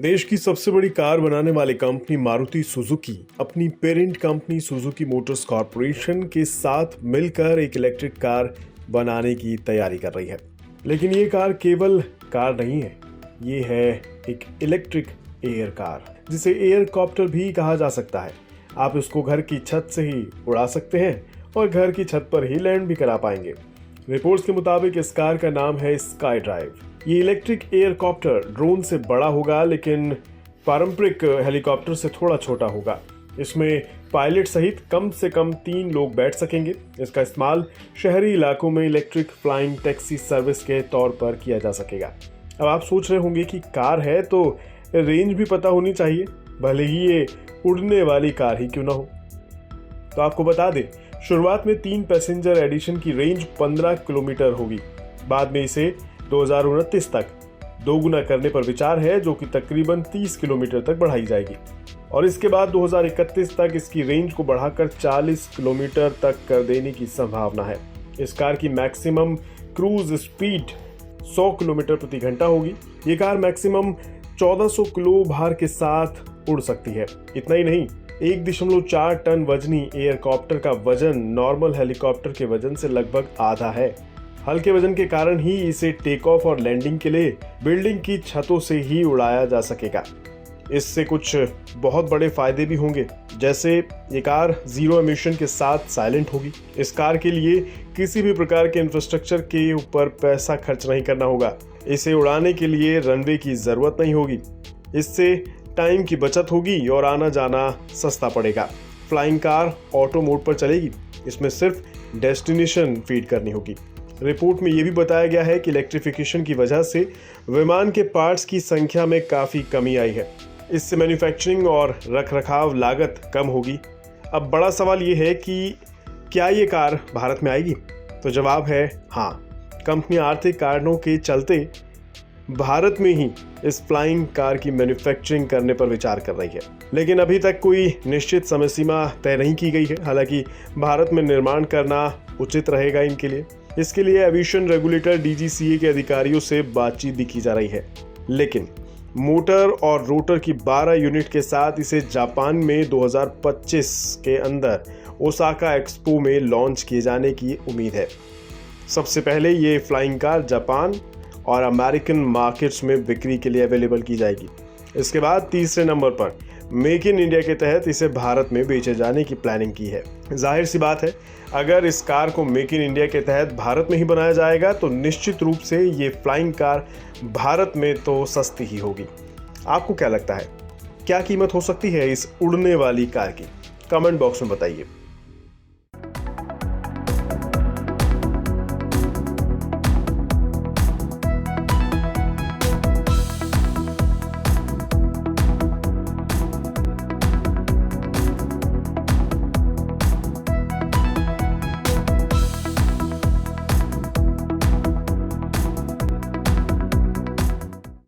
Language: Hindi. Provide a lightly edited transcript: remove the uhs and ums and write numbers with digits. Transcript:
देश की सबसे बड़ी कार बनाने वाली कंपनी मारुति सुजुकी अपनी parent company Suzuki Motors corporation के साथ मिलकर एक इलेक्ट्रिक कार बनाने की तैयारी कर रही है। लेकिन ये कार केवल कार नहीं है, ये है एक इलेक्ट्रिक एयर कार, जिसे एयर कॉप्टर भी कहा जा सकता है। आप इसको घर की छत से ही उड़ा सकते हैं और घर की छत पर ही लैंड भी करा पाएंगे। रिपोर्ट्स के मुताबिक इस कार का नाम है स्काई ड्राइव। ये इलेक्ट्रिक एयरकॉप्टर ड्रोन से बड़ा होगा, लेकिन पारंपरिक हेलीकॉप्टर से थोड़ा छोटा होगा। इसमें पायलट सहित कम से कम 3 लोग बैठ सकेंगे। इसका इस्तेमाल शहरी इलाकों में इलेक्ट्रिक फ्लाइंग टैक्सी सर्विस के तौर पर किया जा सकेगा। अब आप सोच रहे होंगे कि कार है तो रेंज भी पता होनी चाहिए, भले ही ये उड़ने वाली कार ही क्यों ना हो। तो आपको बता दें, शुरुआत में 3 पैसेंजर एडिशन की रेंज 15 किलोमीटर होगी। बाद में इसे 2029 तक दोगुना करने पर विचार है, जो कि तकरीबन 30 किलोमीटर तक बढ़ाई जाएगी। और इसके बाद 2031 तक इसकी रेंज को बढ़ाकर 40 किलोमीटर तक कर देने की संभावना है। इस कार की मैक्सिमम क्रूज स्पीड 100 किलोमीटर प्रति घंटा होगी। ये कार मैक्सिमम 1400 किलो भार के साथ उड़ सकती है। इतना ही नहीं, 1.4 टन वजनी एयरकॉप्टर का वजन नॉर्मल हेलीकॉप्टर के वजन से लगभग आधा है। हल्के वजन के कारण ही इसे टेक ऑफ और लैंडिंग के लिए बिल्डिंग की छतों से ही उड़ाया जा सकेगा। इससे कुछ बहुत बड़े फायदे भी होंगे, जैसे ये कार जीरो एमिशन के साथ साइलेंट होगी। इस कार के लिए किसी भी प्रकार के इंफ्रास्ट्रक्चर के ऊपर पैसा खर्च नहीं करना होगा। इसे उड़ाने के लिए रनवे की जरूरत नहीं होगी। इससे टाइम की बचत होगी और आना जाना सस्ता पड़ेगा। फ्लाइंग कार ऑटो मोड पर चलेगी। इसमें सिर्फ डेस्टिनेशन फीड करनी होगी। रिपोर्ट में यह भी बताया गया है कि इलेक्ट्रिफिकेशन की वजह से विमान के पार्ट्स की संख्या में काफ़ी कमी आई है। इससे मैन्युफैक्चरिंग और रखरखाव लागत कम होगी। अब बड़ा सवाल ये है कि क्या ये कार भारत में आएगी? तो जवाब है हाँ। कंपनी आर्थिक कारणों के चलते भारत में ही इस फ्लाइंग कार की मैन्युफैक्चरिंग करने पर विचार कर रही है, लेकिन अभी तक कोई निश्चित समय सीमा तय नहीं की गई है। हालांकि भारत में निर्माण करना उचित रहेगा इनके लिए। इसके लिए एविएशन रेगुलेटर DGCA के अधिकारियों से बातचीत भी की जा रही है, लेकिन मोटर और रोटर की 12 यूनिट के साथ इसे जापान में 2025 के अंदर ओसाका एक्सपो में लॉन्च किए जाने की उम्मीद है। सबसे पहले ये फ्लाइंग कार जापान और अमेरिकन मार्केट्स में बिक्री के लिए अवेलेबल की जाएगी। इसके बाद तीसरे नंबर पर मेक इन इंडिया के तहत इसे भारत में बेचे जाने की प्लानिंग की है। जाहिर सी बात है, अगर इस कार को मेक इन इंडिया के तहत भारत में ही बनाया जाएगा तो निश्चित रूप से ये फ्लाइंग कार भारत में तो सस्ती ही होगी। आपको क्या लगता है, क्या कीमत हो सकती है इस उड़ने वाली कार की? कमेंट बॉक्स में बताइए।